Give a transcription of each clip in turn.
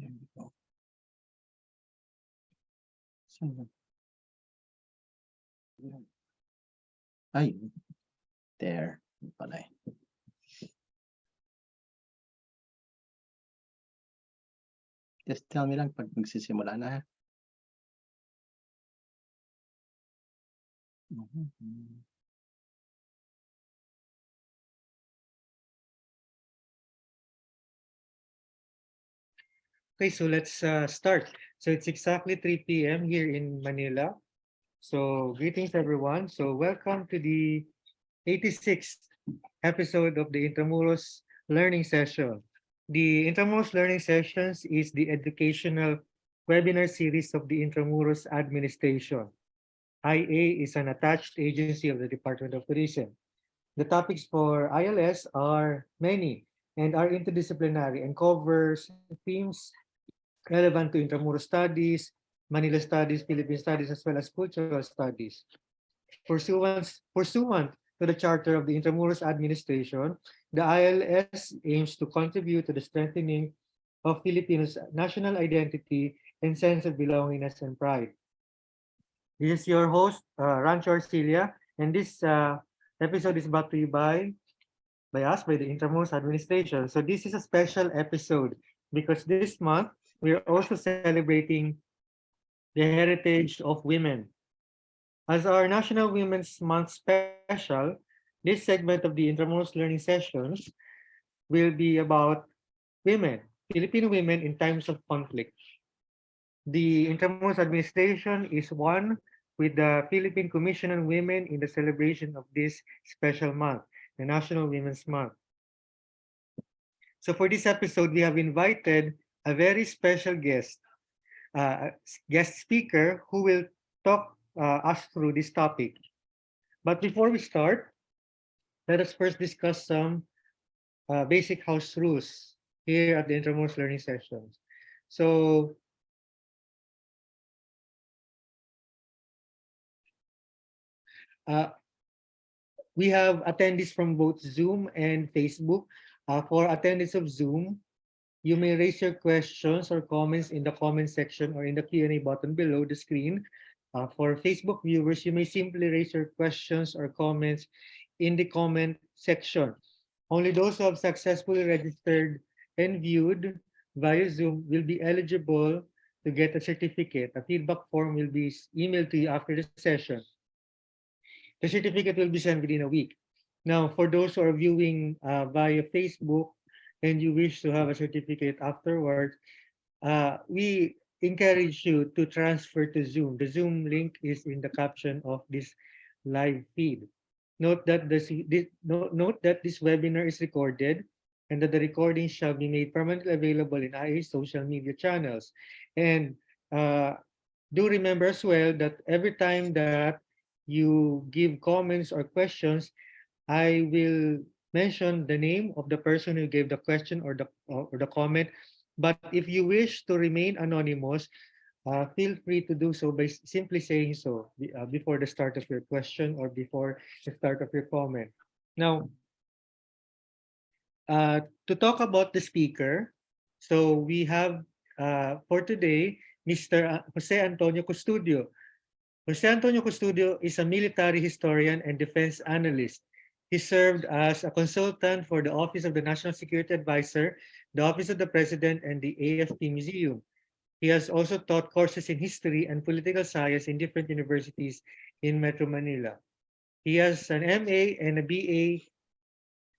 There we go. Ay, there. Pala. Just tell me lang pag magsisimula na. Okay, so let's start. So it's exactly 3 p.m. here in Manila. So greetings everyone. So welcome to the 86th episode of the Intramuros Learning Session. The Intramuros Learning Sessions is the educational webinar series of the Intramuros Administration. IA is an attached agency of the Department of Tourism. The topics for ILS are many and are interdisciplinary and covers themes relevant to Intramuros studies, Manila studies, Philippine studies, as well as cultural studies. Pursuant to the charter of the Intramuros administration, the ILS aims to contribute to the strengthening of Filipinos' national identity and sense of belongingness and pride. This is your host, Rancho Arcilia, and this episode is brought to you by us, by the Intramuros administration. So this is a special episode because this month we are also celebrating the heritage of women. As our National Women's Month special, this segment of the Intramuros Learning Sessions will be about women, Filipino women in times of conflict. The Intramuros administration is one with the Philippine Commission on Women in the celebration of this special month, the National Women's Month. So for this episode, we have invited a very special guest speaker who will talk us through this topic. But before we start, let us first discuss some basic house rules here at the Intramuros Learning Sessions. So we have attendees from both Zoom and Facebook. For attendees of Zoom, you may raise your questions or comments in the comment section or in the Q&A button below the screen. For Facebook viewers, you may simply raise your questions or comments in the comment section. Only those who have successfully registered and viewed via Zoom will be eligible to get a certificate. A feedback form will be emailed to you after the session. The certificate will be sent within a week. Now, for those who are viewing via Facebook and you wish to have a certificate afterwards, we encourage you to transfer to Zoom. The Zoom link is in the caption of this live feed. Note that this webinar is recorded and that the recording shall be made permanently available in IA social media channels. And do remember as well that every time that you give comments or questions, I will mention the name of the person who gave the question or the comment. But if you wish to remain anonymous, feel free to do so by simply saying so before the start of your question or before the start of your comment. Now, to talk about the speaker, so we have for today, Mr. Jose Antonio Custodio. Jose Antonio Custodio is a military historian and defense analyst. He served as a consultant for the Office of the National Security Advisor, the Office of the President, and the AFP Museum. He has also taught courses in history and political science in different universities in Metro Manila. He has an MA and a BA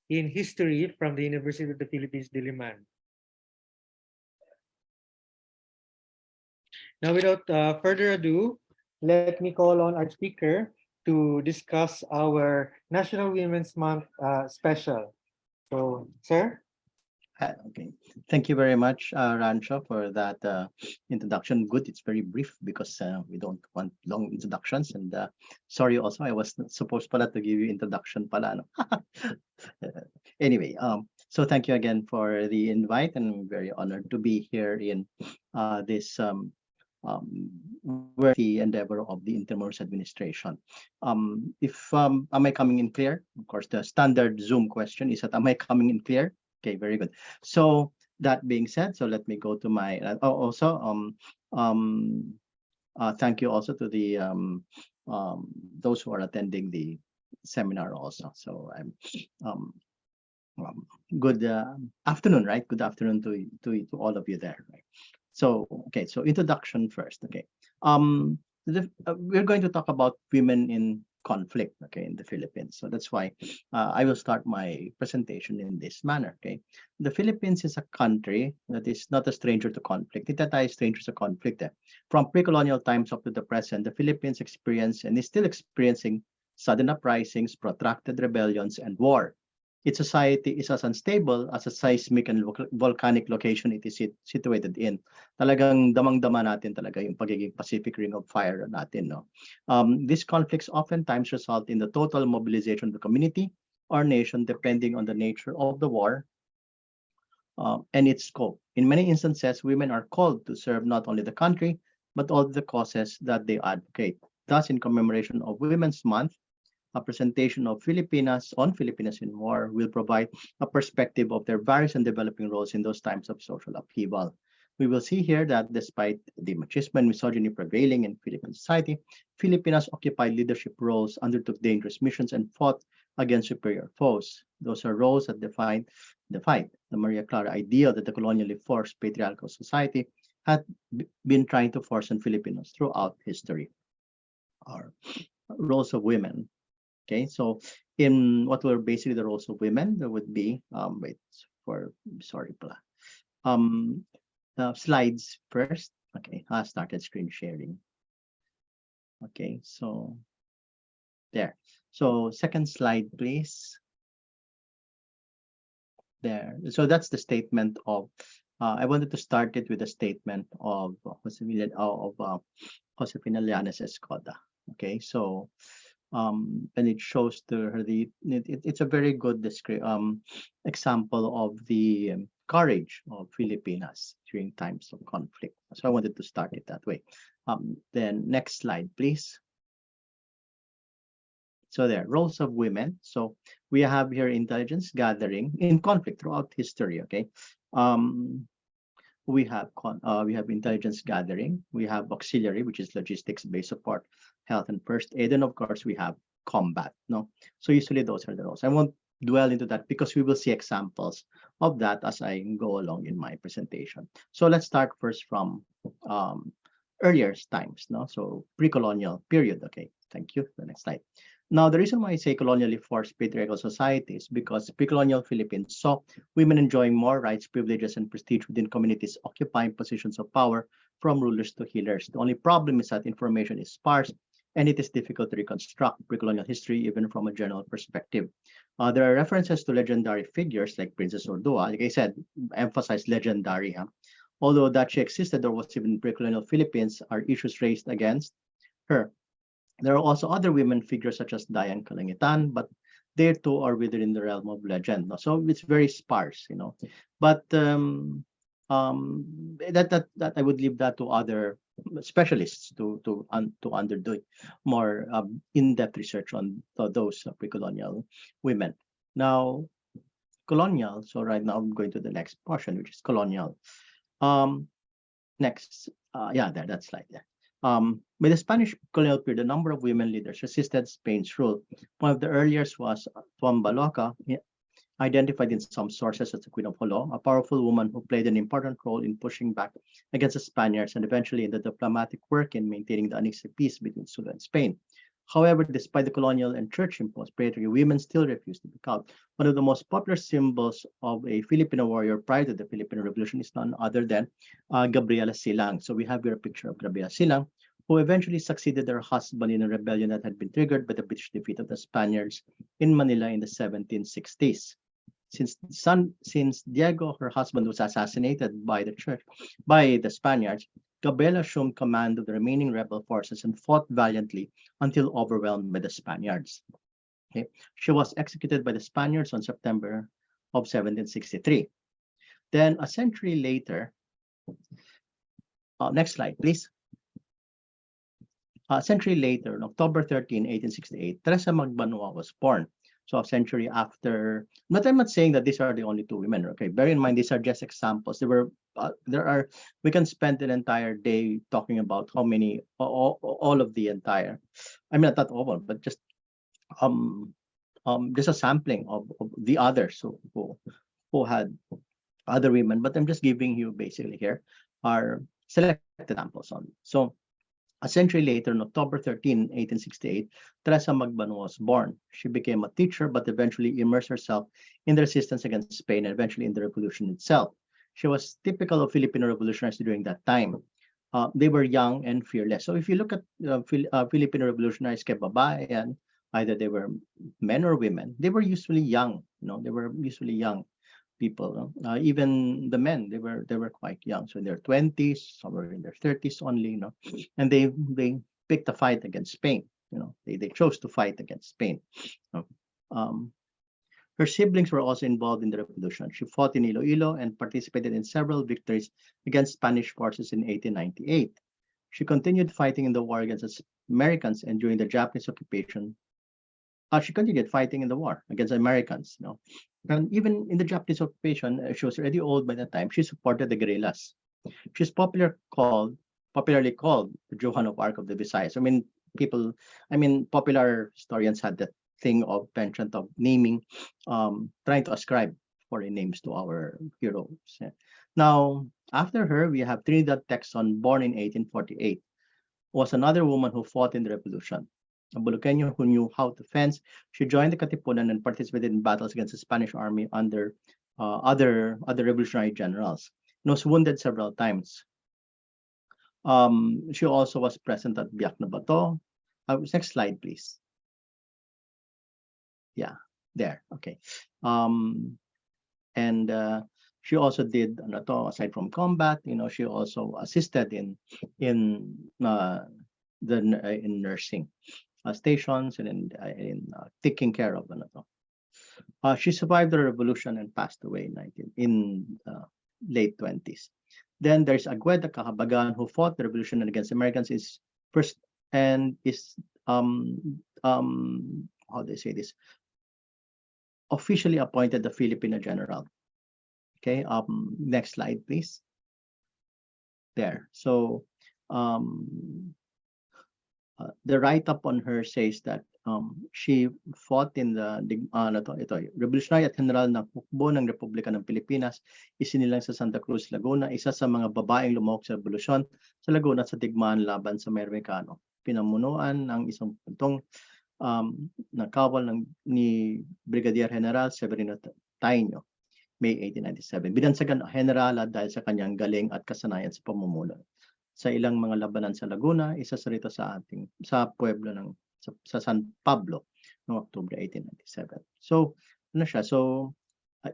in history from the University of the Philippines, Diliman. Now, without further ado, let me call on our speaker to discuss our National Women's Month special. So, sir? Okay. Thank you very much, Rancho, for that introduction. Good. It's very brief because we don't want long introductions. And sorry also, I was supposed pala to give you introduction pala. No? Anyway, so thank you again for the invite, and I'm very honored to be here in this worthy endeavor of the Intramuros administration. If am I coming in clear? Of course, the standard Zoom question is that am I coming in clear? Okay, very good. So that being said, so let me go to my also um thank you also to the those who are attending the seminar also. So I'm um, good afternoon, right? Good afternoon to all of you there, right? So okay, so introduction first. Okay, we're going to talk about women in conflict, okay, in the Philippines. So that's why I will start my presentation in this manner. Okay, the Philippines is a country that is not a stranger to conflict. It is stranger to conflict. From pre-colonial times up to the present, the Philippines experienced and is still experiencing sudden uprisings, protracted rebellions, and war. Its society is as unstable as a seismic and volcanic location it is situated in. Talagang damang-dama natin talaga yung pagiging Pacific Ring of Fire natin, no? These conflicts oftentimes result in the total mobilization of the community or nation depending on the nature of the war and its scope. In many instances, women are called to serve not only the country, but all the causes that they advocate. Thus, in commemoration of Women's Month, a presentation of Filipinas on Filipinas in War will provide a perspective of their various and developing roles in those times of social upheaval. We will see here that despite the machismo and misogyny prevailing in Philippine society, Filipinas occupied leadership roles, undertook dangerous missions, and fought against superior foes. Those are roles that defied the Maria Clara ideal that the colonially forced patriarchal society had been trying to force on Filipinos throughout history. Our roles of women. Okay, so in what were basically the roles of women, there would be wait for sorry pala. Slides first. Okay, I started screen sharing. Okay, so there. So second slide, please. There. So that's the statement of. I wanted to start it with a statement of Josefina Llanes Escoda. Okay, so and it shows to her it's a very good example of the courage of Filipinas during times of conflict. So I wanted to start it that way. Then next slide, please. So there, roles of women. So we have here intelligence gathering in conflict throughout history. Okay, we have intelligence gathering, we have auxiliary, which is logistics based support, health and first aid, and of course we have combat. No, so usually those are the roles. I won't dwell into that because we will see examples of that as I go along in my presentation. So let's start first from earlier times. No, so pre-colonial period. Okay, thank you. The next slide. Now, the reason why I say colonially forced patriarchal society is because pre-colonial Philippines saw women enjoying more rights, privileges, and prestige within communities occupying positions of power from rulers to healers. The only problem is that information is sparse and it is difficult to reconstruct pre-colonial history even from a general perspective. There are references to legendary figures like Princess Ordua. Like I said, emphasize legendary. Huh? Although that she existed or was even pre-colonial Philippines, are issues raised against her. There are also other women figures such as Dayan Kalangitan, but they too are within the realm of legend. No? So it's very sparse, you know. But that I would leave that to other specialists to undertake more in-depth research on those pre-colonial women. Now, colonial. So right now I'm going to the next portion, which is colonial. Next, yeah, that slide there. By the Spanish colonial period, a number of women leaders resisted Spain's rule. One of the earliest was Tuambaloca, identified in some sources as the Queen of Jolo, a powerful woman who played an important role in pushing back against the Spaniards and eventually in the diplomatic work in maintaining the uneasy peace between Sulu and Spain. However, despite the colonial and church-imposed bravery, women still refused to speak out. One of the most popular symbols of a Filipino warrior prior to the Philippine Revolution is none other than Gabriela Silang. So we have here a picture of Gabriela Silang, who eventually succeeded her husband in a rebellion that had been triggered by the British defeat of the Spaniards in Manila in the 1760s. Since Diego, her husband, was assassinated by the Spaniards, Gabriela assumed command of the remaining rebel forces and fought valiantly until overwhelmed by the Spaniards. Okay. She was executed by the Spaniards on September of 1763. Then a century later, next slide, please. A century later, on October 13, 1868, Teresa Magbanua was born. So a century after, but I'm not saying that these are the only two women. Okay, bear in mind these are just examples. There are we can spend an entire day talking about how many all of the entire. I mean not all, but um just a sampling of the others who had other women. But I'm just giving you basically here are selected examples on. So a century later, on October 13, 1868, Teresa Magban was born. She became a teacher, but eventually immersed herself in the resistance against Spain and eventually in the revolution itself. She was typical of Filipino revolutionaries during that time. They were young and fearless. So if you look at Filipino revolutionaries, kay babae, either they were men or women, they were usually young. They were usually young people. Even the men, they were quite young, so in their 20s, some were in their 30s only. And they picked a fight against Spain. They chose to fight against Spain. Um, Her siblings were also involved in the revolution. She fought in Iloilo and participated in several victories against Spanish forces in 1898. She continued fighting in the war against the Americans and during the Japanese occupation. She continued fighting in the war against the Americans. And even in the Japanese occupation, she was already old by the time. She supported the guerrillas. She's popularly called the Joan of Arc of the Visayas. Popular historians had that thing of penchant of naming, trying to ascribe foreign names to our heroes. Now, after her, we have Trinidad Texon, born in 1848, was another woman who fought in the revolution. A Buluqueño who knew how to fence, she joined the Katipunan and participated in battles against the Spanish army under other revolutionary generals. And was wounded several times. She also was present at Biak na Bato. Next slide, please. Yeah, there. Okay. And she also did aside from combat. She also assisted in nursing stations and in taking care of she survived the revolution and passed away in late 20s. Then there's Agueda Cahabagan, who fought the revolution against Americans, is first and is how do they say this? Officially appointed the Filipino general. Okay, next slide, please. There. So the write-up on her says that she fought in the Revolutionary at General ng Hukbo ng Republika ng Pilipinas, isinilang sa Santa Cruz, Laguna, isa sa mga babaeng lumahok sa revolusyon sa Laguna sa digmaan laban sa Amerikano. Pinamunuan ng isang puntong nakawal ni Brigadier General Severino Taino, May 1897. Binansagan generala dahil sa kanyang galing at kasanayan sa pamumuno. Sa ilang mga labanan sa Laguna, isa sa rito sa pueblo sa San Pablo noong October 1897. So,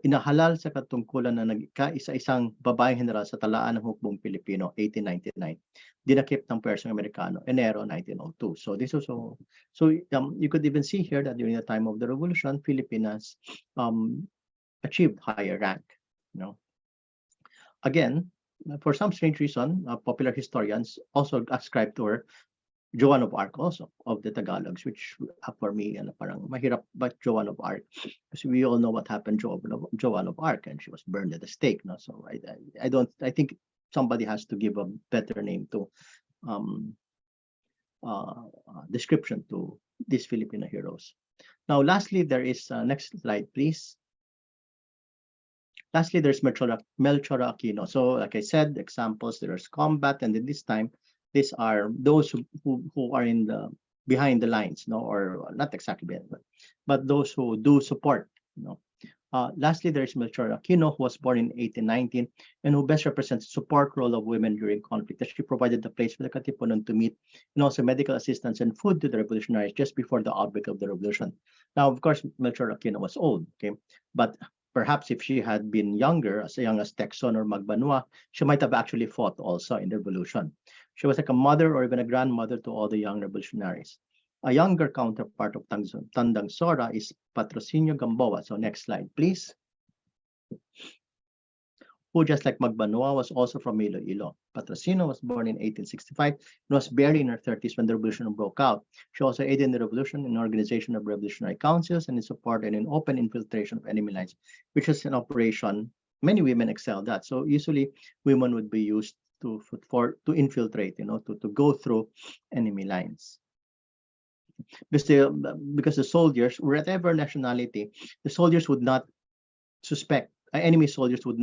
inahalal sa katungkulan na nagkaisa-isang babaeng general sa talaan ng hukbong Pilipino 1899. Dinakip ng Persong Amerikano Enero 1902. So you could even see here that during the time of the revolution, Filipinas achieved higher rank. Again, for some strange reason, popular historians also ascribe to her Joan of Arc also of the Tagalogs, which for me parang mahirap but Joan of Arc, because we all know what happened to Joan of Arc, and she was burned at the stake. So I think somebody has to give a better name to description to these Filipino heroes. Now, lastly, there is next slide, please. Lastly, there's Melchora Aquino. So, like I said, examples, there's combat, and then this time, these are those who are behind the lines, or not exactly behind, but those who do support. Lastly, there is Melchora Aquino, who was born in 1819 and who best represents the support role of women during conflict. She provided the place for the Katipunan to meet, and also medical assistance and food to the revolutionaries just before the outbreak of the revolution. Now, of course, Melchora Aquino was old, but perhaps if she had been younger, as young as Texon or Magbanua, she might have actually fought also in the revolution. She was like a mother or even a grandmother to all the young revolutionaries. A younger counterpart of Tandang Sora is Patrocinio Gamboa. So next slide, please. who, just like Magbanua, was also from Iloilo. Patrocino was born in 1865 and was barely in her 30s when the revolution broke out. She also aided in the revolution in organization of revolutionary councils and in support and in open infiltration of enemy lines, which is an operation many women excelled at. So usually women would be used to infiltrate, to go through enemy lines. Because the soldiers, whatever nationality, the soldiers would not suspect, enemy soldiers would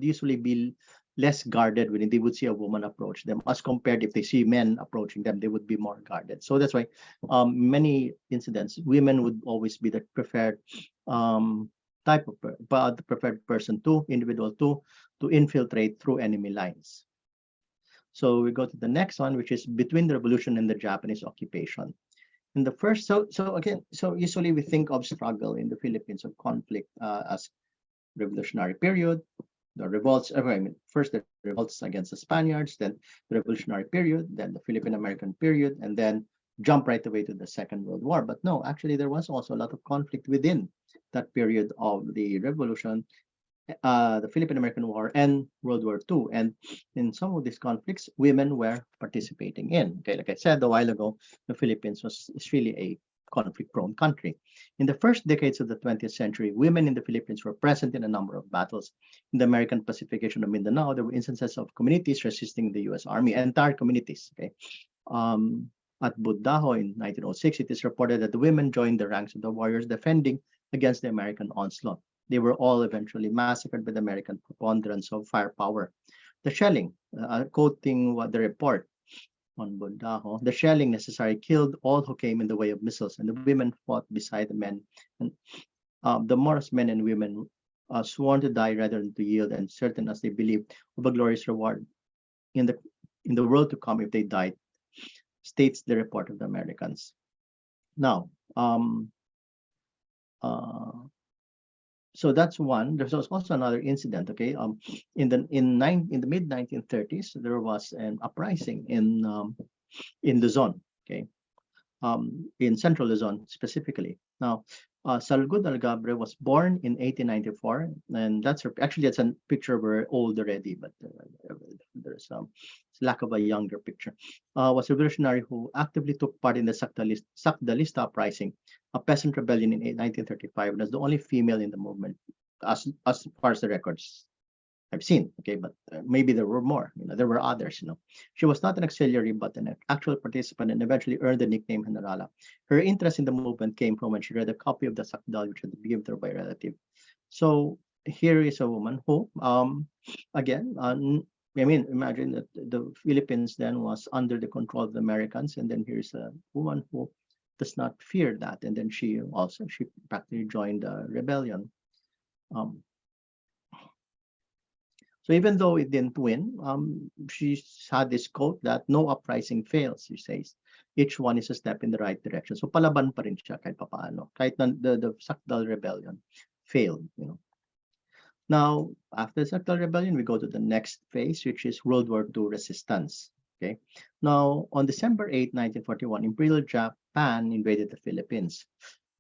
usually be less guarded when they would see a woman approach them, as compared if they see men approaching them, they would be more guarded. So that's why many incidents, women would always be the preferred type of the preferred person to individual to infiltrate through enemy lines. So we go to the next one, which is between the revolution and the Japanese occupation. In the first, so usually we think of struggle in the Philippines, of conflict, as revolutionary period, the revolts. First the revolts against the Spaniards, then the revolutionary period, then the Philippine-American period, and then jump right away to the Second World War. But no, actually there was also a lot of conflict within that period of the revolution, the Philippine-American War and World War II. And in some of these conflicts, women were participating in. Okay, like I said a while ago, the Philippines is really a conflict-prone country. In the first decades of the 20th century, women in the Philippines were present in a number of battles. In the American pacification of Mindanao, there were instances of communities resisting the U.S. Army, entire communities. Okay, at Budaho in 1906, it is reported that the women joined the ranks of the warriors defending against the American onslaught. They were all eventually massacred by the American preponderance of firepower. The shelling, quoting what the report on Budaho, the shelling necessary killed all who came in the way of missiles, and the women fought beside the men. And the Morris men and women sworn to die rather than to yield, and certain as they believed of a glorious reward in the world to come if they died, states the report of the Americans. Now, so that's one. There's also another incident. Okay, in the mid 1930s, there was an uprising in Luzon. Okay, in Central Luzon specifically. Now, Salgud Algabre was born in 1894, and that's a picture of her old already, but there's lack of a younger picture. Was a revolutionary who actively took part in the Sakdalista uprising, a peasant rebellion in 1935, and was the only female in the movement, as far as the records I've seen. Okay, but maybe there were more. There were others. She was not an auxiliary, but an actual participant, and eventually earned the nickname Generala. Her interest in the movement came from when she read a copy of the Sakdal, which had been given to her by a relative. So here is a woman who, again, imagine that the Philippines then was under the control of the Americans, and then here's a woman who does not fear that, and then she practically joined the rebellion. So even though it didn't win, she had this quote that no uprising fails, she says. Each one is a step in the right direction. So palaban pa rin siya kahit papaano. Kahit na the Sakdal Rebellion failed. Now, after the Sakdal Rebellion, we go to the next phase, which is World War II resistance. Okay. Now, on December 8, 1941, Imperial Japan invaded the Philippines.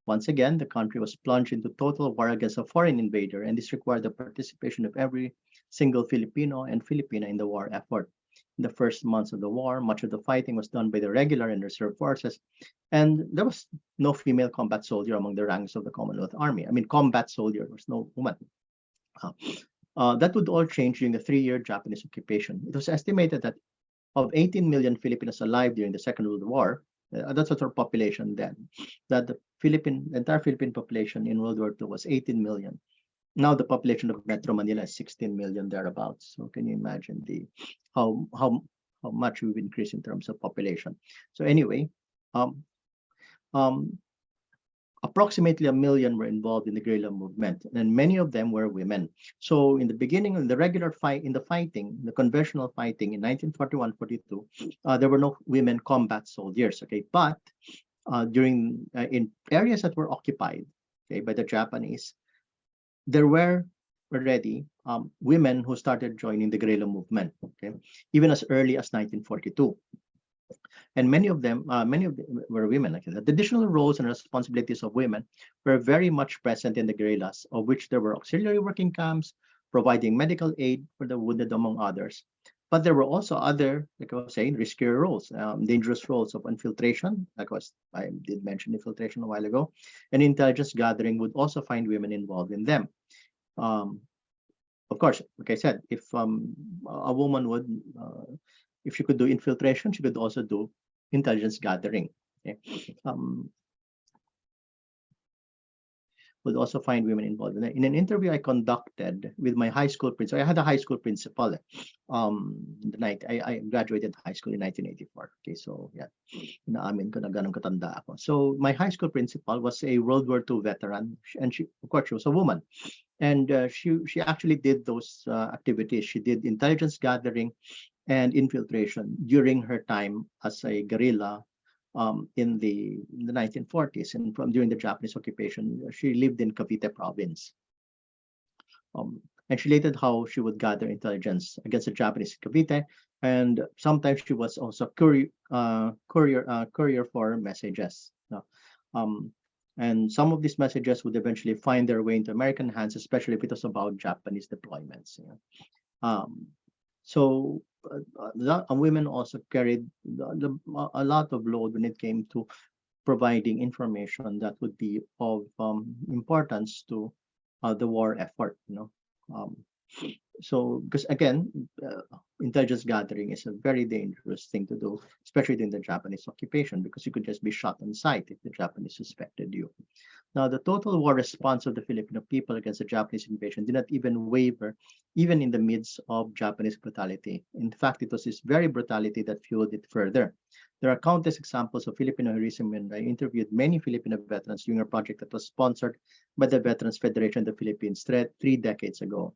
Once again, the country was plunged into total war against a foreign invader, and this required the participation of every single Filipino and Filipina in the war effort. In the first months of the war, much of the fighting was done by the regular and reserve forces, and there was no female combat soldier among the ranks of the Commonwealth Army. Combat soldier, there was no woman. That would all change during the 3-year Japanese occupation. It was estimated that of 18 million Filipinos alive during the Second World War, that's what our population then, that the entire Philippine population in World War II was 18 million. Now the population of Metro Manila is 16 million thereabouts. So can you imagine how much we've increased in terms of population? So anyway, approximately 1 million were involved in the guerrilla movement, and many of them were women. So in the beginning of the regular fight, the conventional fighting in 1941-42, there were no women combat soldiers. Okay, but during in areas that were occupied, okay, by the Japanese, there were already women who started joining the guerrilla movement. Okay, even as early as 1942. And many of them were women. Like that. The additional roles and responsibilities of women were very much present in the guerrillas, of which there were auxiliary working camps, providing medical aid for the wounded, among others. But there were also other, like I was saying, riskier roles, dangerous roles of infiltration. I did mention infiltration a while ago, and intelligence gathering would also find women involved in them. Um, of course, like I said, if a woman would, if she could do infiltration, she could also do intelligence gathering. Okay? Would also find women involved. In an interview I conducted with my high school principal, I had a high school principal. The night I graduated high school in 1984. Okay, so yeah, inaamin ko na ganun katanda ako. So my high school principal was a World War II veteran, and she, of course, she was a woman, and she actually did those activities. She did intelligence gathering and infiltration during her time as a guerrilla in the 1940s, and from during the Japanese occupation. She lived in Cavite province. And she related how she would gather intelligence against the Japanese in Cavite, and sometimes she was also courier for messages. Um, and some of these messages would eventually find their way into American hands, especially if it was about Japanese deployments. Um, so women also carried a lot of load when it came to providing information that would be of importance to the war effort. Um, so because again, intelligence gathering is a very dangerous thing to do, especially during the Japanese occupation, because you could just be shot on sight if the Japanese suspected you. Now, the total war response of the Filipino people against the Japanese invasion did not even waver, even in the midst of Japanese brutality. In fact, it was this very brutality that fueled it further. There are countless examples of Filipino heroism, and I interviewed many Filipino veterans during a project that was sponsored by the Veterans Federation of the Philippines 3 decades ago.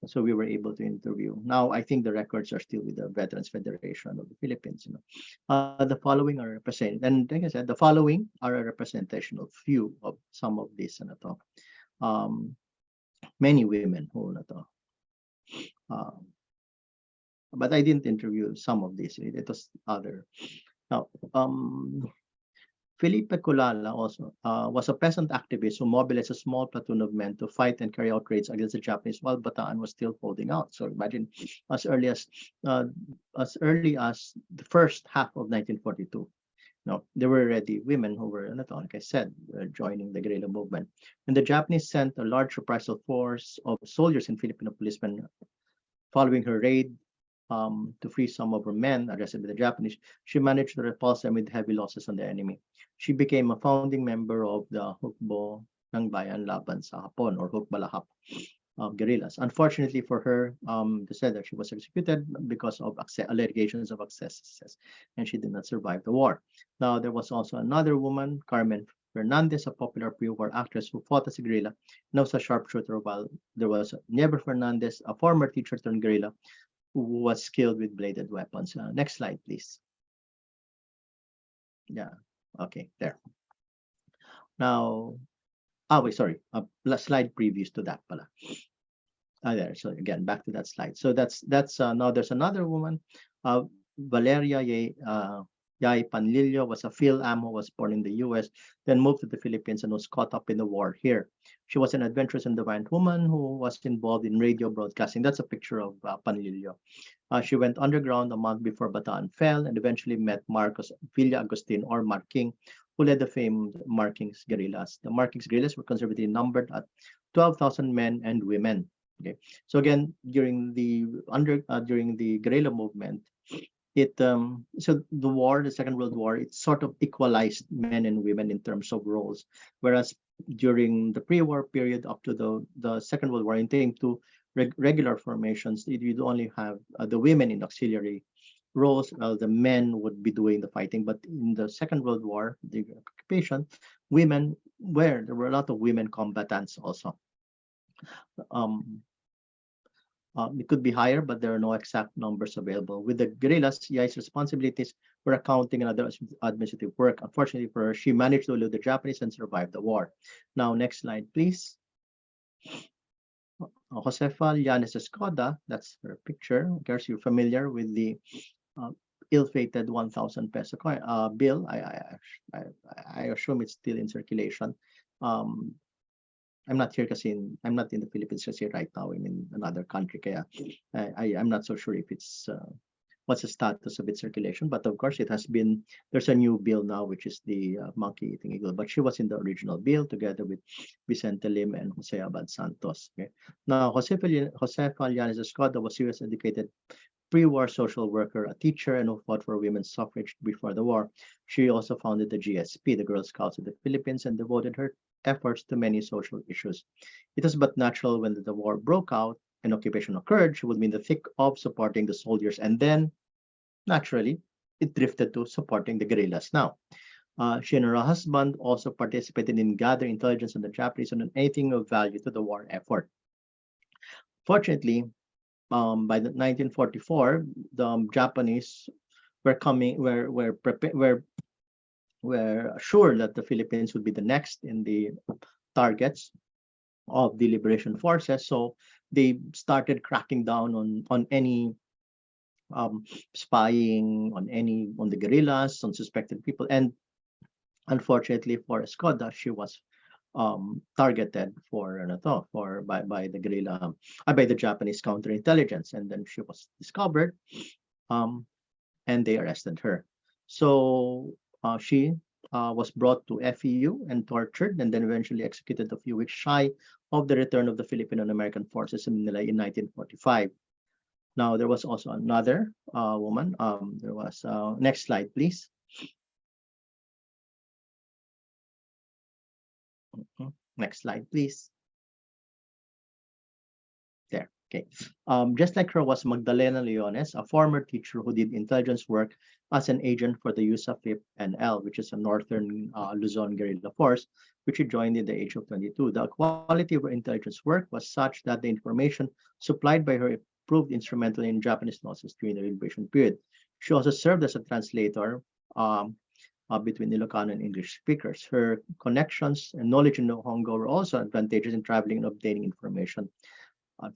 So we were able to interview. Now, I think the records are still with the Veterans Federation of the Philippines. The following are represented, and like I said, the following are a representation of few of some of these. Many women who but I didn't interview some of these. It was other. Now, Felipe Culala also was a peasant activist who mobilized a small platoon of men to fight and carry out raids against the Japanese while Bataan was still holding out. So imagine as early as the first half of 1942. No, there were already women who were, like I said, joining the guerrilla movement. And the Japanese sent a large reprisal force of soldiers and Filipino policemen following her raid to free some of her men arrested by the Japanese. She managed to repulse them with heavy losses on the enemy. She became a founding member of the Hukbo ng Bayan Laban sa Hapon, or Hukbalahap guerrillas. Unfortunately for her, they said that she was executed because of allegations of excesses, and she did not survive the war. Now, there was also another woman, Carmen Fernandez, a popular pre-war actress who fought as a guerrilla and was a sharpshooter, while there was Niever Fernandez, a former teacher turned guerrilla, who was skilled with bladed weapons. Next slide, please. Yeah, okay, there. Now, wait, sorry, slide previous to that pala. There, so again, back to that slide. So that's now there's another woman, Valeria Yay Panlilio, was a PhilAm who was born in the US, then moved to the Philippines and was caught up in the war here. She was an adventurous and defiant woman who was involved in radio broadcasting. That's a picture of Panlilio. She went underground a month before Bataan fell and eventually met Marcos Villa Agustin, or Marking, who led the famed Markings guerrillas. The Markings guerrillas were conservatively numbered at 12,000 men and women. Okay, so again, during the guerrilla movement, so the Second World War, it sort of equalized men and women in terms of roles, whereas during the pre-war period up to the Second World War, in came to regular formations, you'd only have the women in auxiliary roles, while the men would be doing the fighting. But in the Second World War, the occupation, there were a lot of women combatants also. It could be higher, but there are no exact numbers available. With the guerrillas, Yai's responsibilities were accounting and other administrative work. Unfortunately for her, she managed to elude the Japanese and survive the war. Now, next slide, please. Josefa Llanes Escoda, that's her picture. I guess you're familiar with the ill-fated 1,000 peso coin bill. I assume it's still in circulation. I'm not here kasi I'm not in the Philippines kasi right now. I'm in another country. Kaya I'm not so sure if it's what's the status of its circulation. But of course, there's a new bill now, which is the monkey eating eagle. But she was in the original bill together with Vicente Lim and Jose Abad Santos. Okay? Now, Jose Fallanes Escoda was a U.S. educated pre-war social worker, a teacher, and who fought for women's suffrage before the war. She also founded the GSP, the Girl Scouts of the Philippines, and devoted her efforts to many social issues. It was but natural when the war broke out and occupation occurred, she would be in the thick of supporting the soldiers, and then, naturally, it drifted to supporting the guerrillas now. She and her husband also participated in gathering intelligence on the Japanese and on anything of value to the war effort. Fortunately, by the 1944, the Japanese were coming, were sure that the Philippines would be the next in the targets of the liberation forces. So they started cracking down on any spying, on the guerrillas, on suspected people, and unfortunately for Escoda, she was targeted by the guerrilla, by the Japanese counterintelligence, and then she was discovered, um, and they arrested her. So she was brought to FEU and tortured, and then eventually executed a few weeks shy of the return of the Filipino and American forces in Manila in 1945. Now there was also another woman. There was next slide, please. Next slide, please. There. Okay. Just like her was Magdalena Leones, a former teacher who did intelligence work as an agent for the USAFIP NL, which is a northern Luzon guerrilla force, which she joined in the age of 22. The quality of her intelligence work was such that the information supplied by her proved instrumental in Japanese losses during the liberation period. She also served as a translator between Ilocano and English speakers. Her connections and knowledge in Nihongo were also advantageous in traveling and obtaining information.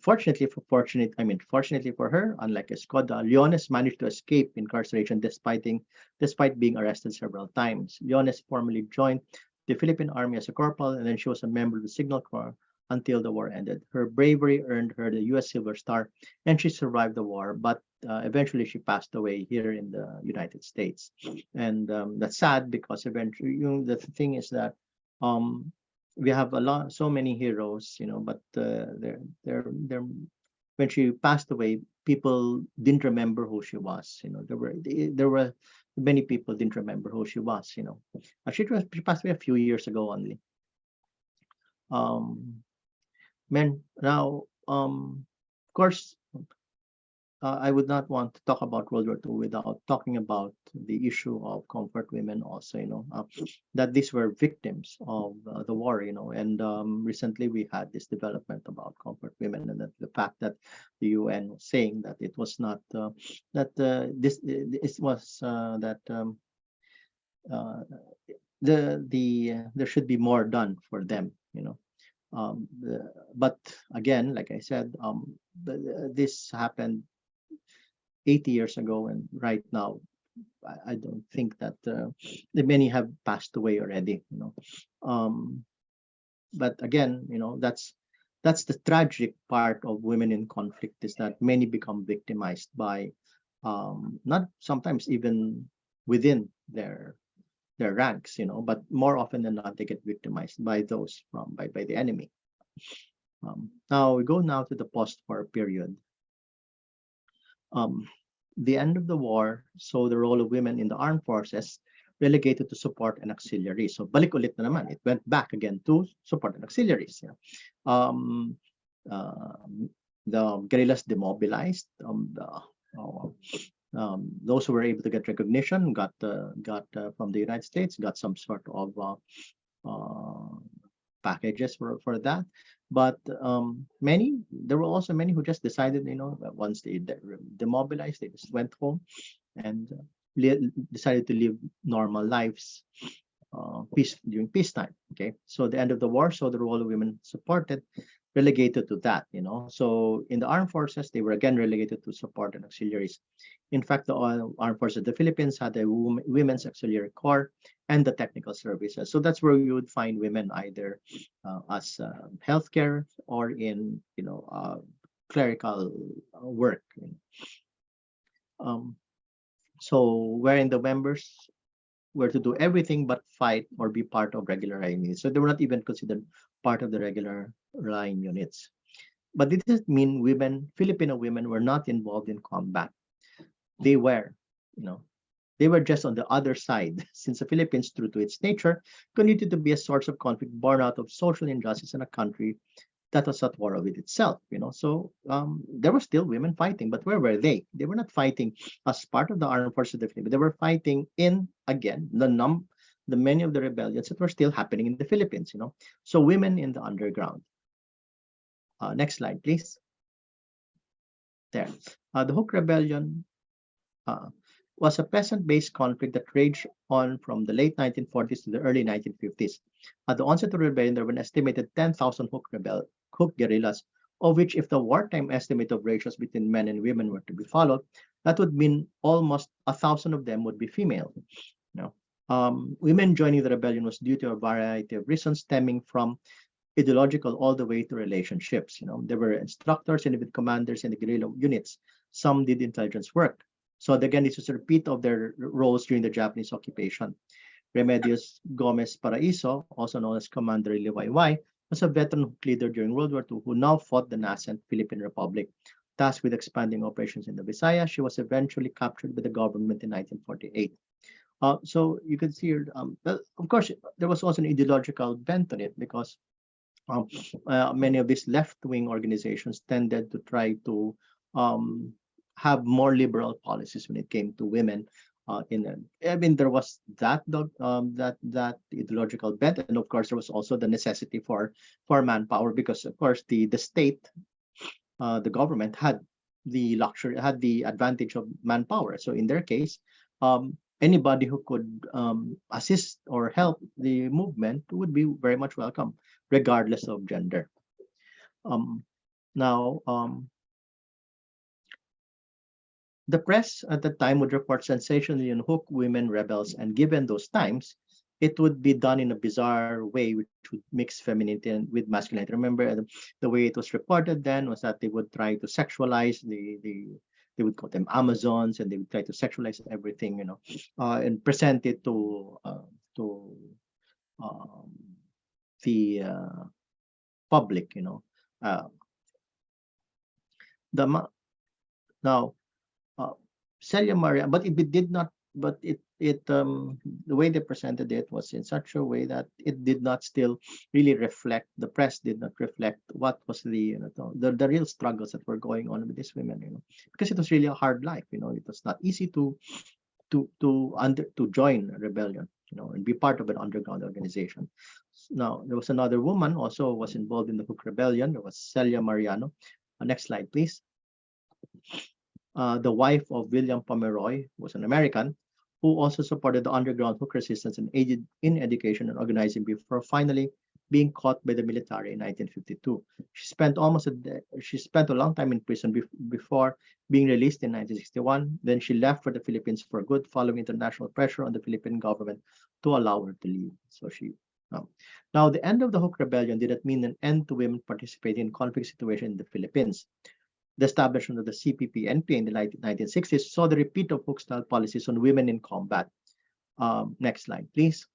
Fortunately for her, unlike Escoda, Leones managed to escape incarceration despite being arrested several times. Leones formally joined the Philippine Army as a corporal, and then she was a member of the Signal Corps until the war ended. Her bravery earned her the U.S. Silver Star, and she survived the war, but eventually she passed away here in the United States. And that's sad because eventually, the thing is that we have so many heroes, but when she passed away, people didn't remember who she was. There were many people didn't remember who she was. She passed away a few years ago only. Now, of course, I would not want to talk about World War II without talking about the issue of comfort women also, that these were victims of the war, and recently we had this development about comfort women, and that the fact that the UN was saying that it was not, there should be more done for them, but again, like I said, this happened 80 years ago, and right now, I don't think that many have passed away already. But again, that's the tragic part of women in conflict, is that many become victimized by not sometimes even within their ranks, but more often than not, they get victimized by those by the enemy. Now we go to the post-war period. The end of the war saw the role of women in the armed forces relegated to support and auxiliaries. So balik ulit na naman. It went back again to support and auxiliaries. The guerrillas demobilized. Those who were able to get recognition got from the United States, got some sort of packages for that. But there were also many who just decided, once they demobilized, they just went home and decided to live normal lives during peacetime. Okay, so the end of the war saw the role of women supported relegated to that, you know. So in the armed forces, they were again relegated to support and auxiliaries. In fact, the armed forces of the Philippines had a women's auxiliary corps and the technical services. So that's where you would find women either as healthcare or in, clerical work. Um, so wherein the members were to do everything but fight or be part of regular line units. So they were not even considered part of the regular line units. But this doesn't mean Filipino women were not involved in combat. They were, you know, they were just on the other side, since the Philippines, true to its nature, continued to be a source of conflict born out of social injustice in a country that was at war with itself. So there were still women fighting, but where were they? They were not fighting as part of the armed forces of the Philippines. They were fighting in, again, the many of the rebellions that were still happening in the Philippines. So women in the underground. Next slide, please. There. The Hook Rebellion uh, was a peasant-based conflict that raged on from the late 1940s to the early 1950s. At the onset of the rebellion, there were an estimated 10,000 Hook guerrillas, of which, if the wartime estimate of ratios between men and women were to be followed, that would mean almost 1,000 of them would be female. Women joining the rebellion was due to a variety of reasons stemming from ideological all the way to relationships. There were instructors and even commanders in the guerrilla units. Some did intelligence work. So again, this is a repeat of their roles during the Japanese occupation. Remedios Gomez Paraiso, also known as Commander Liwayway, was a veteran leader during World War II who now fought the nascent Philippine Republic. Tasked with expanding operations in the Visayas, she was eventually captured by the government in 1948. So you can see, of course, there was also an ideological bent on it because many of these left-wing organizations tended to try to have more liberal policies when it came to women. There was that ideological bent, and of course there was also the necessity for manpower because of course the state, the government had the advantage of manpower. So in their case, anybody who could assist or help the movement would be very much welcome, regardless of gender. Now, the press at the time would report sensationally on Hook women rebels, and given those times, it would be done in a bizarre way, which would mix femininity with masculinity. Remember, the way it was reported then was that they would try to sexualize they would call them Amazons, and they would try to sexualize everything, and present it to the public, now Celia Maria, but it did not. But the way they presented it was in such a way that it did not still really reflect. The press did not reflect what was the real struggles that were going on with these women. Because it was really a hard life. It was not easy to join a rebellion, and be part of an underground organization. Now there was another woman also was involved in the Hook Rebellion. There was Celia Mariano. Next slide, please. The wife of William Pomeroy was an American who also supported the underground Hook resistance and aided in education and organizing before finally being caught by the military in 1952. She spent a long time in prison before being released in 1961. Then she left for the Philippines for good, following international pressure on the Philippine government to allow her to leave. So now the end of the Hook Rebellion did not mean an end to women participating in conflict situation in the Philippines. The establishment of the CPP-NP in the late 1960s saw the repeat of Hook-style policies on women in combat. Next slide, please.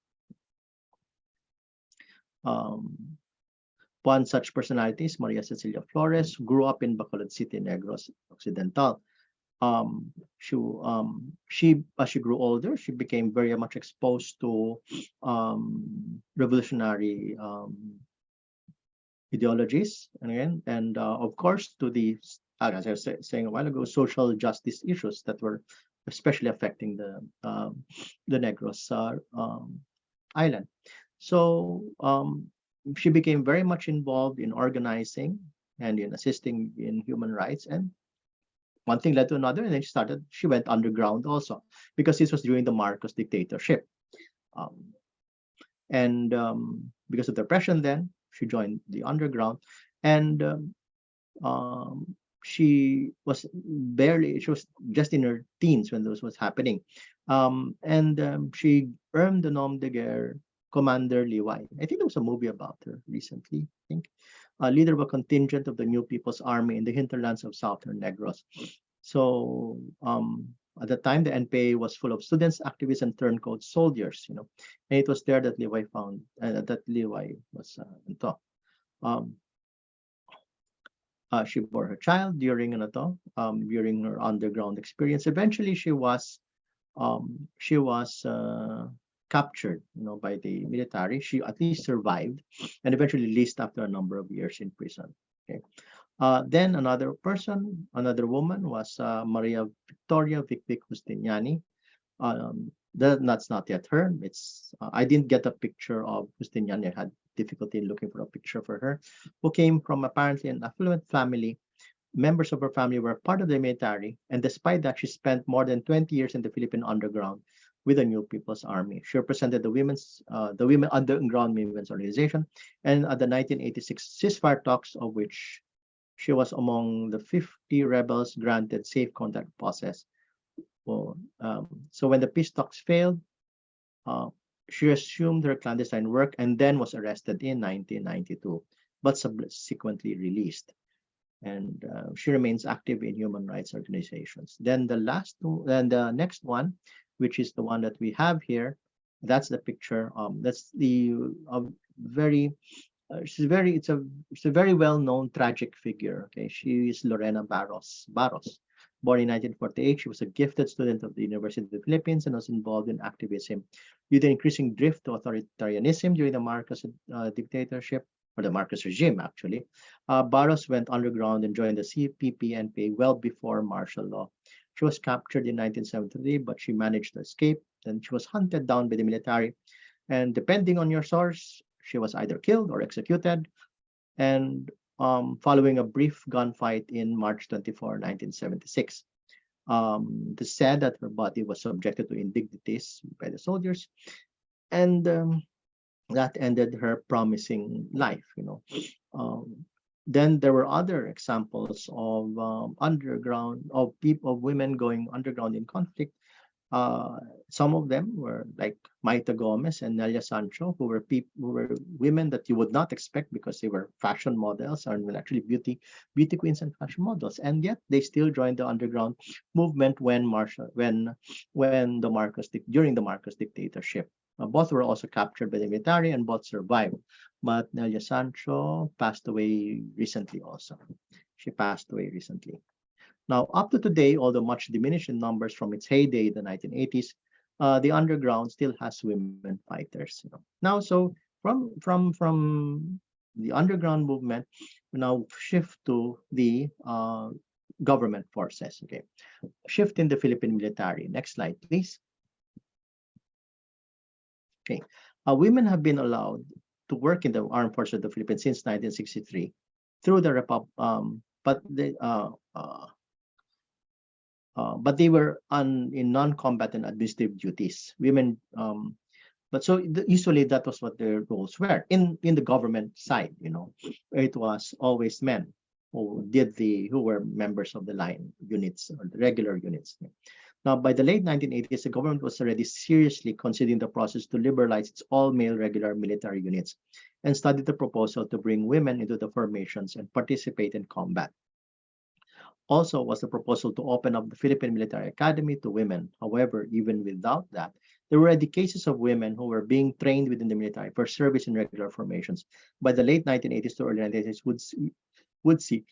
One such personality is Maria Cecilia Flores, who grew up in Bacolod City, Negros Occidental. She, as she grew older, she became very much exposed to revolutionary ideologies, and of course to the, as I was saying a while ago, social justice issues that were especially affecting the Negros island. So she became very much involved in organizing and in assisting in human rights, and one thing led to another, and then she went underground also, because this was during the Marcos dictatorship. And because of the repression then, she joined the underground. And she was just in her teens when this was happening. She earned the nom de guerre Commander Liwai. I think there was a movie about her recently, I think. Leader of a contingent of the New People's Army in the hinterlands of southern Negros. So at the time, the NPA was full of students, activists, and turncoat soldiers, and it was there that Liwai found that Liwai was um, she bore her child during her underground experience. Eventually, she was captured, by the military. She at least survived, and eventually released after a number of years in prison. Okay. Then another woman was Maria Victoria Vic Justiniani. That's not yet her. I didn't get a picture of Justiniani. I had difficulty in looking for a picture for her, who came from apparently an affluent family. Members of her family were part of the military, and despite that, she spent more than 20 years in the Philippine underground with the New People's Army. She represented the Women Underground Women's Organization, and at the 1986 ceasefire talks, of which she was among the 50 rebels granted safe contact process. So when the peace talks failed, uh, she resumed her clandestine work and then was arrested in 1992, but subsequently released. And she remains active in human rights organizations. Then the next one, which is the one that we have here, that's the picture. That's the very it's a very well-known tragic figure. Okay, she is Lorena Barros. Born in 1948, she was a gifted student of the University of the Philippines and was involved in activism due to increasing drift to authoritarianism during the Marcos dictatorship, or the Marcos regime, actually. Barros went underground and joined the CPP-NPA well before martial law. She was captured in 1973, but she managed to escape. Then she was hunted down by the military, and depending on your source, she was either killed or executed. And following a brief gunfight in March 24, 1976. It is said that her body was subjected to indignities by the soldiers, and that ended her promising life. Then there were other examples of women going underground in conflict. Uh, some of them were like Maita Gomez and Nelia Sancho, who were women that you would not expect because they were fashion models and were actually beauty queens and fashion models, and yet they still joined the underground movement during the Marcos dictatorship. Both were also captured by the military and both survived, but Nelia Sancho passed away recently. Also, she passed away recently. Now, up to today, although much diminished in numbers from its heyday in the 1980s, the underground still has women fighters. Now, so from the underground movement, we now shift to the government forces. Okay, shift in the Philippine military. Next slide, please. Okay, women have been allowed to work in the armed forces of the Philippines since 1963 through the but they were in non-combatant administrative duties. Women, but so usually that was what their roles were in the government side. It was always men who were members of the line units or the regular units. Now, by the late 1980s, the government was already seriously considering the process to liberalize its all-male regular military units and studied the proposal to bring women into the formations and participate in combat. Also was the proposal to open up the Philippine Military Academy to women. However, even without that, there were already cases of women who were being trained within the military for service in regular formations. By the late 1980s to early 1980s, would see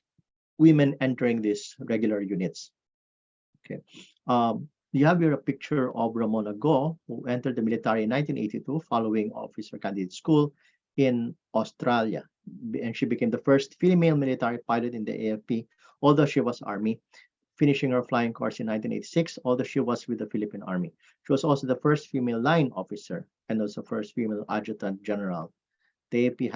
women entering these regular units. Okay. You have here a picture of Ramona Go, who entered the military in 1982 following officer candidate school in Australia. And she became the first female military pilot in the AFP, although she was Army, finishing her flying course in 1986, although she was with the Philippine Army. She was also the first female line officer and also first female adjutant general. The AFP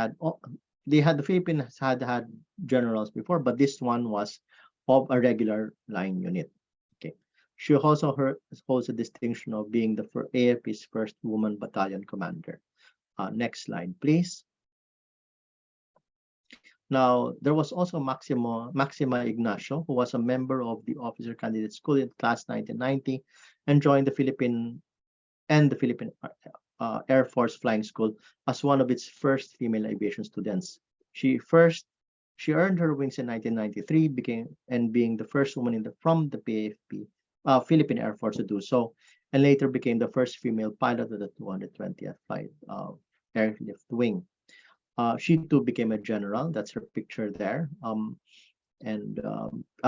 the Philippines had generals before, but this one was of a regular line unit. Okay. She also holds the distinction of being the AFP's first woman battalion commander. Next slide, please. Now, there was also Maxima Ignacio, who was a member of the Officer Candidate School in class 1990 and joined the Philippine Air Force Flying School as one of its first female aviation students. She first she earned her wings in 1993, being the first woman from the PAFP, Philippine Air Force to do so, and later became the first female pilot of the 220th Flight Airlift Wing. She too became a general. That's her picture there.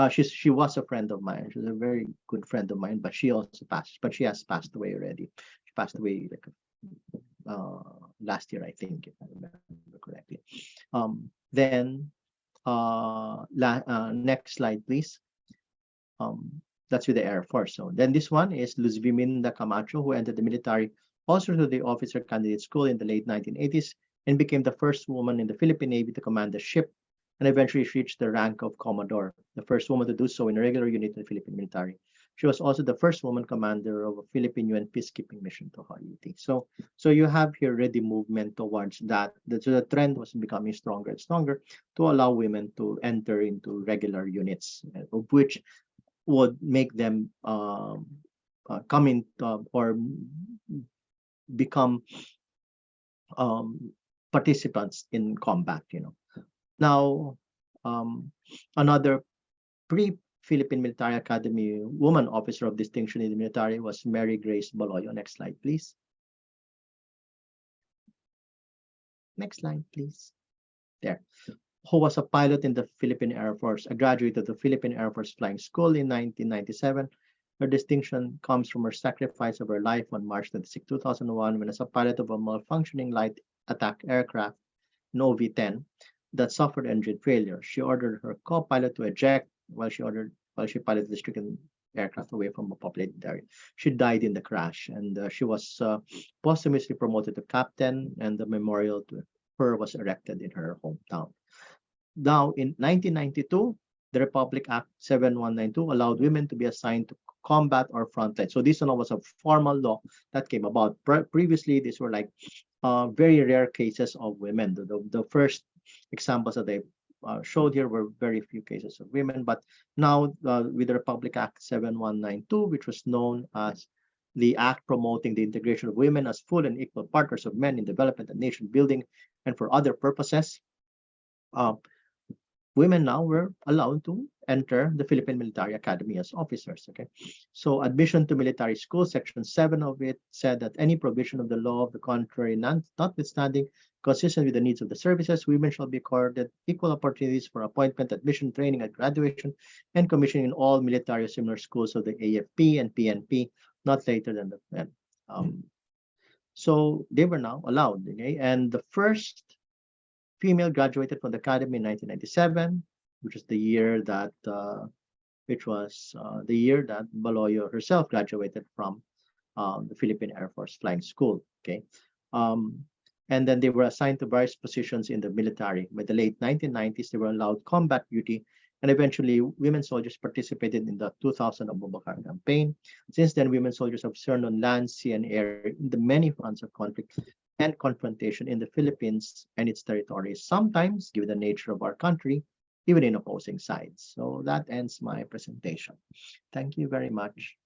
She was a friend of mine. She's a very good friend of mine, but she has passed away already. She passed away like last year, I think, if I remember correctly. Then next slide, please. That's with the Air Force. So then this one is Luz Viminda Camacho, who entered the military also through the Officer Candidate School in the late 1980s and became the first woman in the Philippine Navy to command a ship and eventually reached the rank of Commodore, the first woman to do so in a regular unit in the Philippine military. She was also the first woman commander of a Philippine UN peacekeeping mission to Haiti. So you have here already movement towards that. The trend was becoming stronger and stronger to allow women to enter into regular units, of which would make them come in or become participants in combat. Now, another pre-Philippine Military Academy woman officer of distinction in the military was Mary Grace Baloyo. Next slide, please. Next slide, please. There. Who was a pilot in the Philippine Air Force, a graduate of the Philippine Air Force Flying School in 1997. Her distinction comes from her sacrifice of her life on March 26, 2001, when as a pilot of a malfunctioning light attack aircraft, NOV-10, that suffered engine failure. She ordered her co-pilot to eject while she piloted the stricken aircraft away from a populated area. She died in the crash, and she was posthumously promoted to captain, and the memorial to her was erected in her hometown. Now, in 1992, the Republic Act 7192 allowed women to be assigned to combat or frontline. So this one was a formal law that came about. Previously, these were like very rare cases of women. The first examples that they showed here were very few cases of women, but now with the Republic Act 7192, which was known as the act promoting the integration of women as full and equal partners of men in development and nation building and for other purposes, women now were allowed to enter the Philippine Military Academy as officers. Okay, so admission to military school, section 7 of it said that any provision of the law of the contrary, notwithstanding, consistent with the needs of the services, women shall be accorded equal opportunities for appointment, admission, training, and graduation, and commissioning in all military or similar schools of the AFP and PNP, not later than the men. So they were now allowed. Okay, and the first female graduated from the academy in 1997, which was the year that Baloyo herself graduated from the Philippine Air Force Flying School. Okay, and then they were assigned to various positions in the military. By the late 1990s, they were allowed combat duty, and eventually women soldiers participated in the 2000 Abubakar campaign. Since then, women soldiers have served on land, sea, and air in the many fronts of conflict and confrontation in the Philippines and its territories, sometimes, given the nature of our country, even in opposing sides. So that ends my presentation. Thank you very much.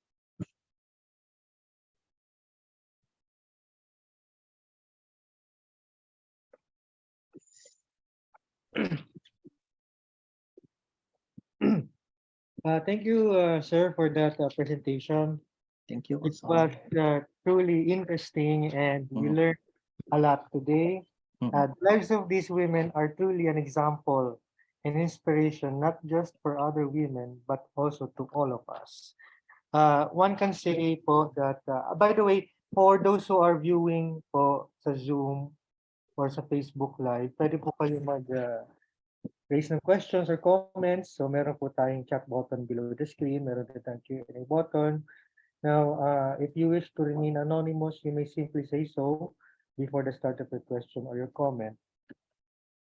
Thank you, sir, for that presentation. Thank you. It Also. was truly interesting, and we learned a lot today. The lives of these women are truly an example and inspiration, not just for other women, but also to all of us. One can say po that, by the way, for those who are viewing po sa Zoom or sa Facebook Live, pwede po kayo raise ng questions or comments. So meron po tayong chat button below the screen, meron din tayong Q&A button. Now, if you wish to remain anonymous, you may simply say so before the start of your question or your comment.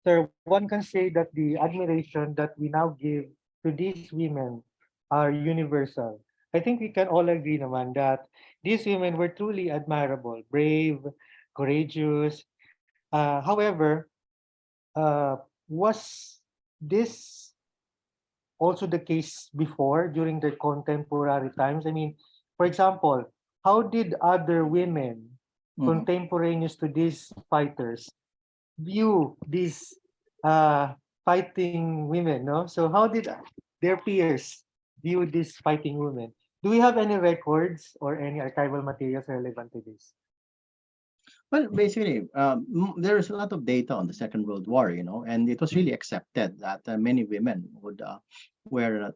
Sir, one can say that the admiration that we now give to these women are universal. I think we can all agree naman that these women were truly admirable, brave, courageous. However, was this also the case before during the contemporary times? I mean, for example, how did other women Mhm. contemporaneous to these fighters view these uh, fighting women? No, so how did their peers view these fighting women? Do we have any records or any archival materials relevant to this? Well, basically, there's a lot of data on the Second World War, and it was really accepted that many women would wear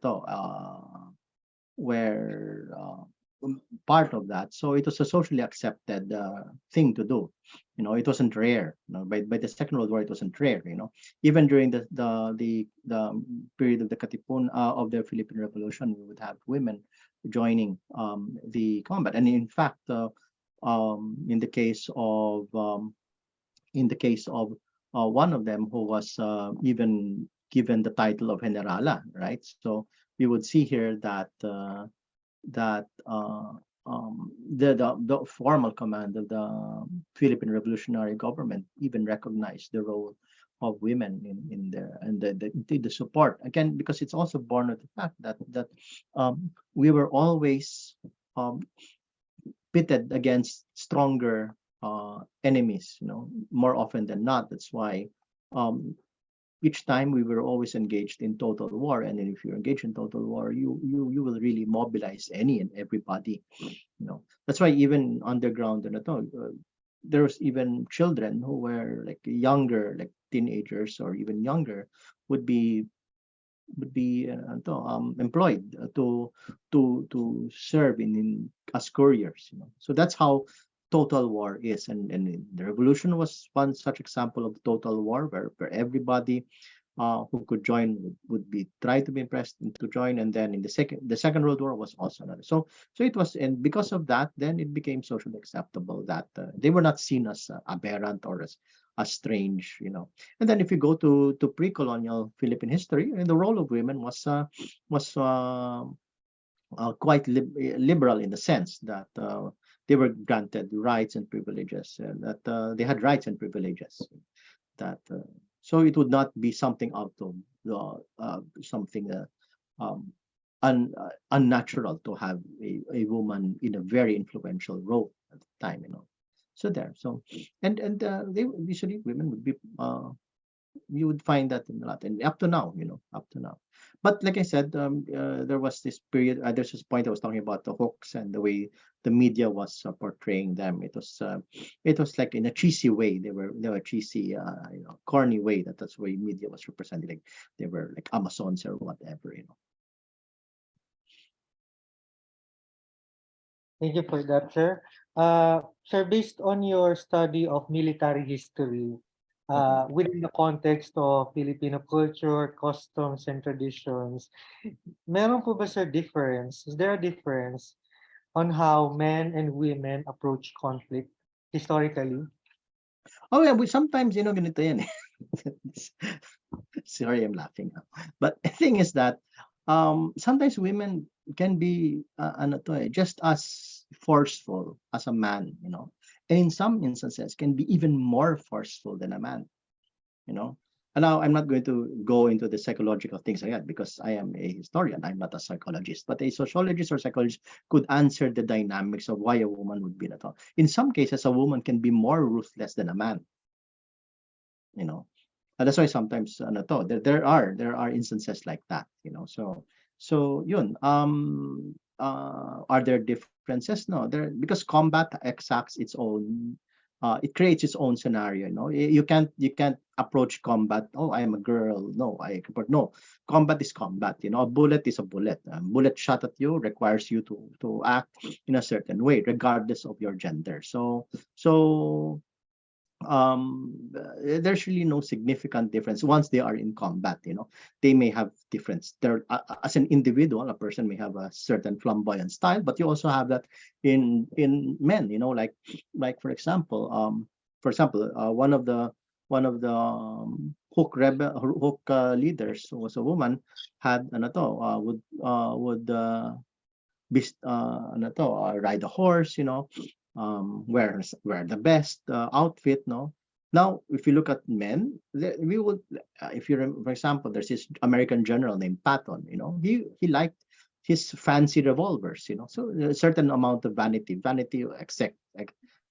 were part of that. So it was a socially accepted thing to do. It wasn't rare. By the Second World War, it wasn't rare. Even during the period of the Katipun of the Philippine Revolution, we would have women joining the combat. And in fact, in the case of one of them who was even given the title of generala, right? So we would see here that the formal command of the Philippine Revolutionary Government even recognized the role of women in the support, again, because it's also born of the fact that we were always um, pitted against stronger enemies, more often than not. That's why um, each time we were always engaged in total war, and then if you're engaged in total war, you will really mobilize any and everybody. That's why even underground and there was even children who were like younger, like teenagers or even younger, would be employed to serve in as couriers. So that's how total war is, and the revolution was one such example of total war, where everybody who could join would be try to be impressed and to join. And then in the second world war was also another. So it was, and because of that, then it became socially acceptable that they were not seen as aberrant or as strange. And then if you go to pre-colonial Philippine history, the role of women was quite liberal, in the sense that they were granted rights and privileges, and that they had rights and privileges that so it would not be something out of something um, unnatural to have a woman in a very influential role at the time. So there, so and they usually women would be you would find that in a lot, and up to now. But like I said, there was this period. There's this point I was talking about the hooks and the way the media was portraying them. It was like in a cheesy way. They were cheesy, corny way. That's the way media was represented. Like they were like Amazons or whatever. Thank you for that, sir. Sir, based on your study of military history, Mhm. within the context of Filipino culture, customs, and traditions, meron po ba, sir, difference? Is there a difference on how men and women approach conflict historically? Oh yeah, we sometimes ganito yan. Sorry, I'm laughing now. But the thing is that sometimes women can be just as forceful as a man. And in some instances can be even more forceful than a man. And now I'm not going to go into the psychological things like that, because I am a historian. I'm not a psychologist, but a sociologist or psychologist could answer the dynamics of why a woman would be in a. In some cases, a woman can be more ruthless than a man. You know, that's why sometimes there are instances like that. So yun, are there differences? No, there, because combat exacts its own it creates its own scenario. You can't approach combat, oh, I am a girl, no, but no, combat is combat. A bullet is a bullet. A bullet shot at you requires you to act in a certain way regardless of your gender. There's really no significant difference once they are in combat. They may have difference there, as an individual, a person may have a certain flamboyant style, but you also have that in men. Like for example, one of the hook leaders, who was a woman, had ride a horse, wear the best outfit, no. Now, if you look at men, we would, if you for example, there's this American general named Patton. He liked his fancy revolvers. So a certain amount of vanity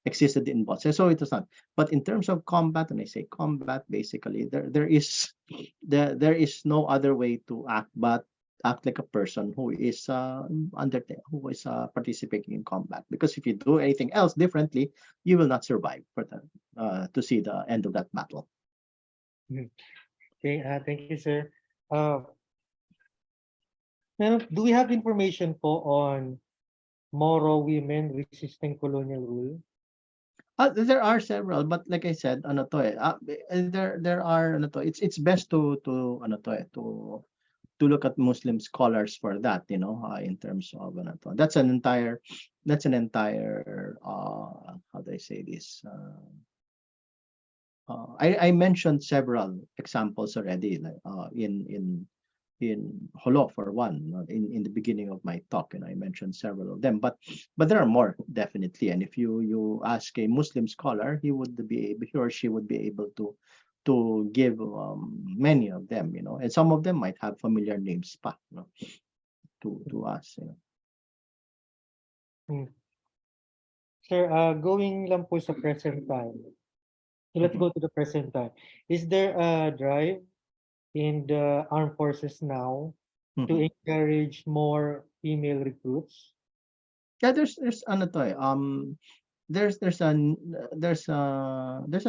existed in both. So it was not. But in terms of combat, and I say combat, basically there is no other way to act but act like a person who is participating in combat. Because if you do anything else differently, you will not survive to see the end of that battle. Mhm. Okay, thank you, sir. Uh, do we have information po on Moro women resisting colonial rule? There are several, but like I said, ano to there are ano to, it's best to ano to look at Muslim scholars for that, in terms of ano to. That's an entire how do I say this? I mentioned several examples already, like in Holo for one, in the beginning of my talk, and I mentioned several of them. But there are more, definitely. And if you ask a Muslim scholar, he or she would be able to give many of them, and some of them might have familiar names pa, to us. Hmm. Sir, going lang po sa present time. So let's Mhm. go to the present time. Is there a drive in the armed forces now to Mhm. encourage more female recruits? Yeah, there's ano to there's a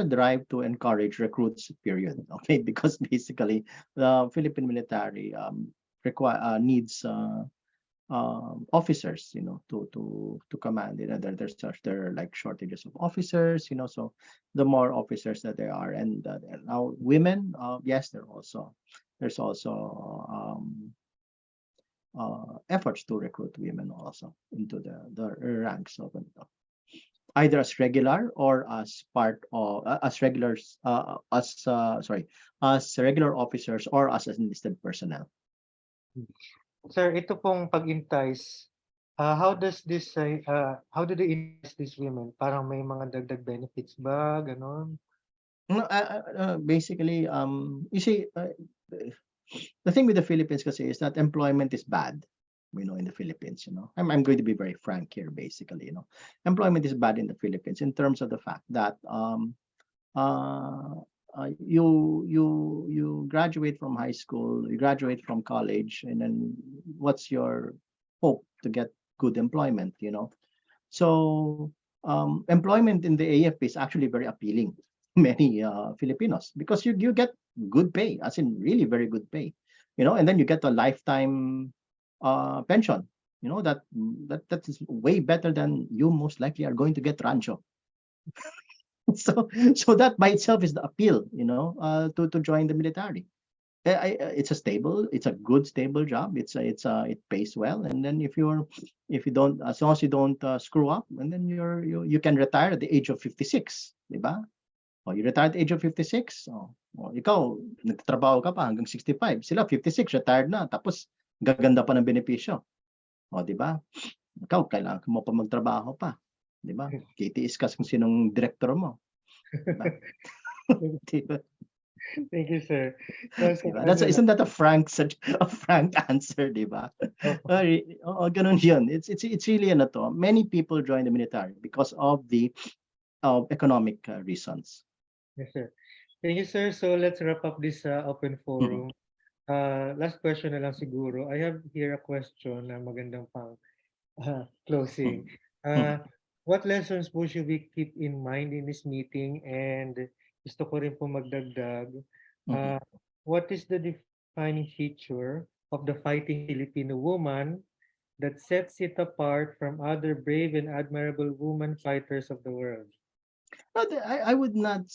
drive to encourage recruits, period. Okay, because basically the Philippine military needs officers, to command. There are like shortages of officers, so the more officers that there are, and now women, yes, there's also efforts to recruit women also into the ranks of either as regular or as part of as regulars as sorry as regular officers or as enlisted personnel. Sir, ito pong pag-entice, how do they entice these women? Parang may mga dagdag benefits ba, gano'n? No, basically, you see, the thing with the Philippines kasi is that employment is bad. In the Philippines, I'm going to be very frank here. Basically, employment is bad in the Philippines in terms of the fact that uh, you graduate from high school, you graduate from college, and then what's your hope to get good employment? So employment in the AFP is actually very appealing to many Filipinos because you get good pay, as in really very good pay, and then you get a lifetime pension. That is way better than you most likely are going to get rancho. So that by itself is the appeal, to join the military. It's a good stable job. It pays well, and then if you don't, as long as you don't screw up, and then you can retire at the age of 56, di ba? O you retire at the age of 56, ikaw nagtatrabaho ka pa hanggang 65, sila 56 retired na, tapos gaganda pa ng benepisyo. Di ba? Ikaw kailangan mo pa magtrabaho pa, di ba? Titiis ka kung sinong director mo, di ba? Di ba? Thank you, sir. So, sir, Diba? ano lang, Isn't that a frank answer, di ba? opo. Ganun yun. It's really ano to. Many people join the military because of the economic reasons. Yes, sir. Thank you, sir. So let's wrap up this open Mhm. forum. Last question na lang siguro. I have here a question na magandang pang closing. Mhm. Uh, Mhm. what lessons po should we keep in mind in this meeting? And gusto ko rin po magdagdag. Mhm. Uh, what is the defining feature of the fighting Filipino woman that sets it apart from other brave and admirable woman fighters of the world? No, I would not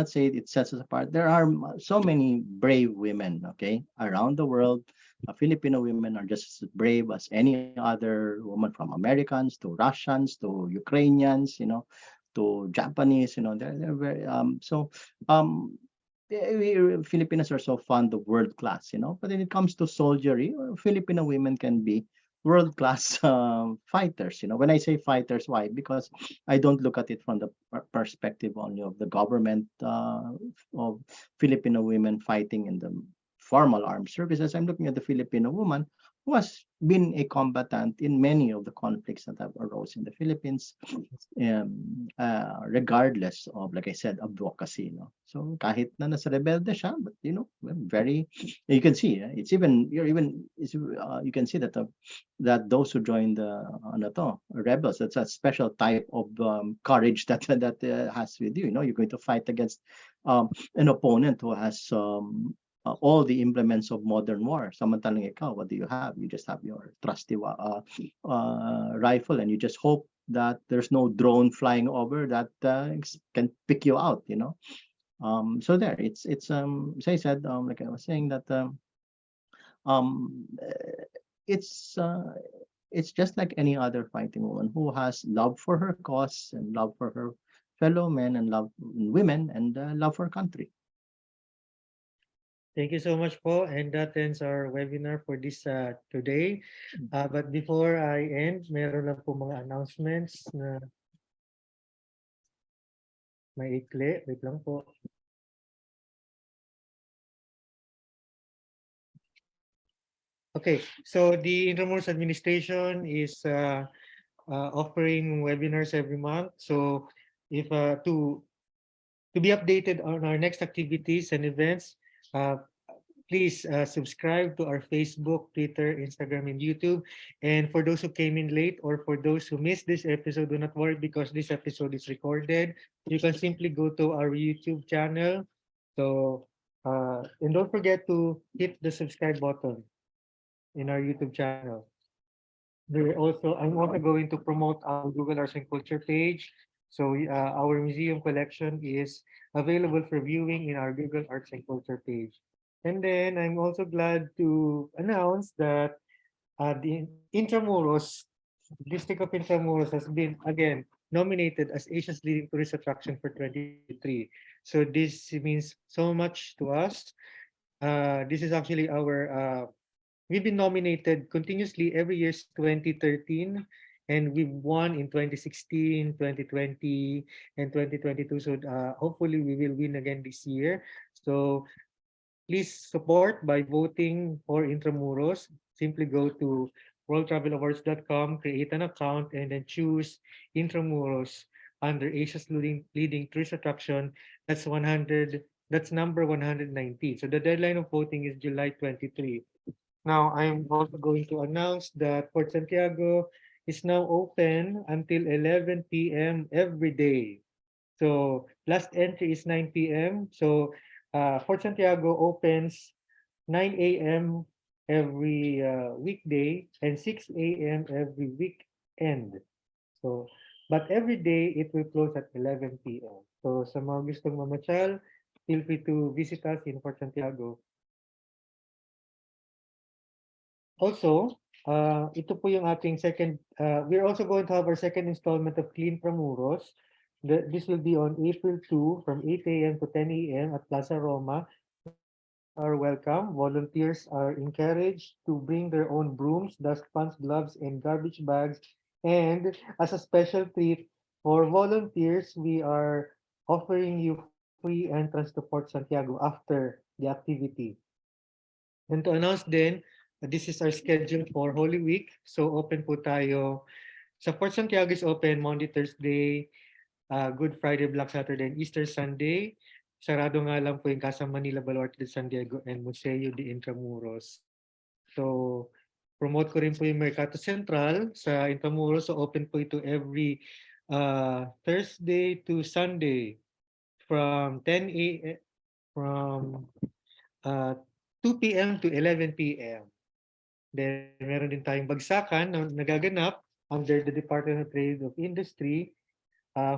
say it sets us apart. There are so many brave women, okay, around the world. Filipino women are just as brave as any other woman, from Americans to Russians to Ukrainians, to Japanese. They're very Filipinos are so fond of world class, but when it comes to soldiery, Filipino women can be world-class fighters. When I say fighters, why? Because I don't look at it from the perspective only of the government of Filipino women fighting in the formal armed services. I'm looking at the Filipino woman who has been a combatant in many of the conflicts that have arose in the Philippines, regardless of, like I said, advocacy. So kahit na nasa rebelde siya, but very, you can see, it's even, you can see that that those who join the rebels, that's a special type of courage that has with you. You're going to fight against an opponent who has all the implements of modern war. Samantalang ikaw, what do you have? You just have your trusty rifle, and you just hope that there's no drone flying over that can pick you out. So there, it's as I said, like I was saying, that um, uh, it's uh, it's just like any other fighting woman who has love for her cause and love for her fellow men and love women and love for country. Thank you so much po, and that ends our webinar for this today. But before I end, meron lang po mga announcements na may ikli. Wait lang po. Okay, so the Intramuros administration is offering webinars every month. So if to be updated on our next activities and events, uh, please subscribe to our Facebook, Twitter, Instagram, and YouTube. And for those who came in late or for those who missed this episode, do not worry because this episode is recorded. You can simply go to our YouTube channel. So, and don't forget to hit the subscribe button in our YouTube channel. I'm also going to promote our Google Arts and Culture page. So our museum collection is available for viewing in our Google Arts and Culture page. And then I'm also glad to announce that the Intramuros, District of Intramuros has been again nominated as Asia's leading tourist attraction for 2023. So this means so much to us. This is actually we've been nominated continuously every year since 2013, and we've won in 2016, 2020, and 2022. So hopefully we will win again this year. So please support by voting for Intramuros. Simply go to worldtravelawards.com, create an account, and then choose Intramuros under Asia's leading tourist attraction. That's 100. That's number 119. So the deadline of voting is July 23. Now, I'm also going to announce that Port Santiago is now open until 11 p.m. every day. So, last entry is 9 p.m. So, Port Santiago opens 9 a.m. every weekday and 6 a.m. every weekend. So, but every day it will close at 11 p.m. So, sa mga gustong mamasyal, feel free to visit us in Port Santiago. Also, ito po yung ating second, we're also going to have our second installment of Clean Pramuros. This will be on April 2 from 8 a.m. to 10 a.m. at Plaza Roma. Guests are welcome. Volunteers are encouraged to bring their own brooms, dustpans, gloves, and garbage bags. And as a special treat for volunteers, we are offering you free entrance to Port Santiago after the activity. And to announce din, this is our schedule for Holy Week. So open po tayo. Sa Port Santiago is open Monday, Thursday, Good Friday, Black Saturday, and Easter Sunday. Sarado nga lang po yung Casa Manila, Baluarte de San Diego, and Museo de Intramuros. So, promote ko rin po yung Mercato Central sa Intramuros. So, open po ito every Thursday to Sunday from 10 a.m. from uh, 2 p.m. to 11 p.m. Then meron din tayong bagsakan na nagaganap under the Department of Trade of Industry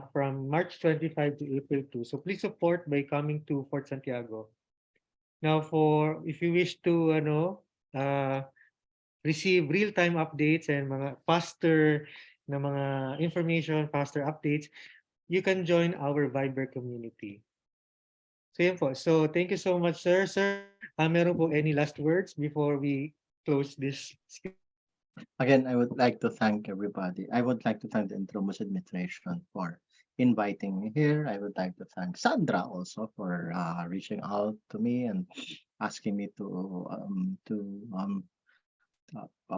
from March 25 to April 2. So please support by coming to Fort Santiago. Now for if you wish to receive real-time updates and mga faster na mga information, faster updates, you can join our Viber community. So yun po. So thank you so much, sir. Sir, meron po any last words before we close this? Again, I would like to thank everybody. I would like to thank the Intramuros administration for inviting me here. I would like to thank Sandra also for reaching out to me and asking me to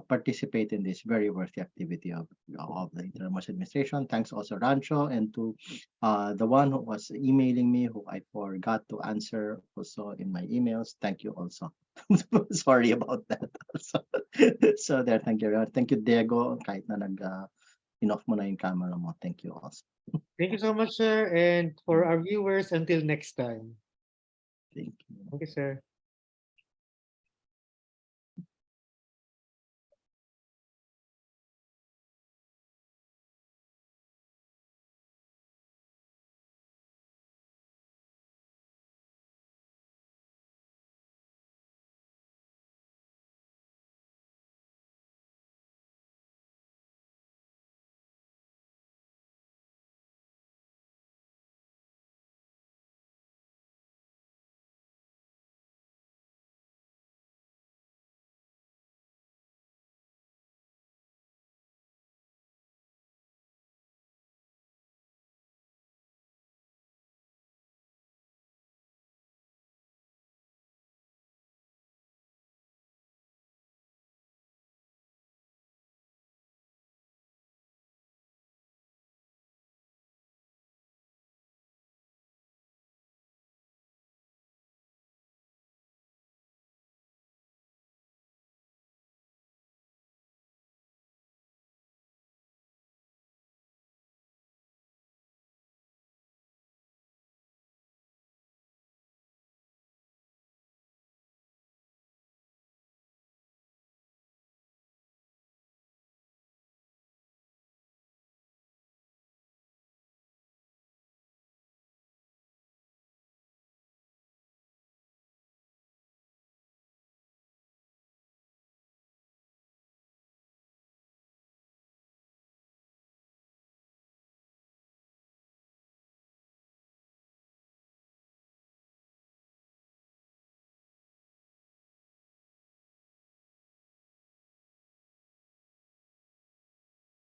participate in this very worthy activity of the Intramuros administration. Thanks also Rancho and to the one who was emailing me who I forgot to answer also in my emails. Thank you also. Sorry about that also. So there, thank you. Thank you, Diego. Kahit na in-off mo na yung camera mo. Thank you also. Thank you so much, sir. And for our viewers, until next time. Thank you. Thank you, sir.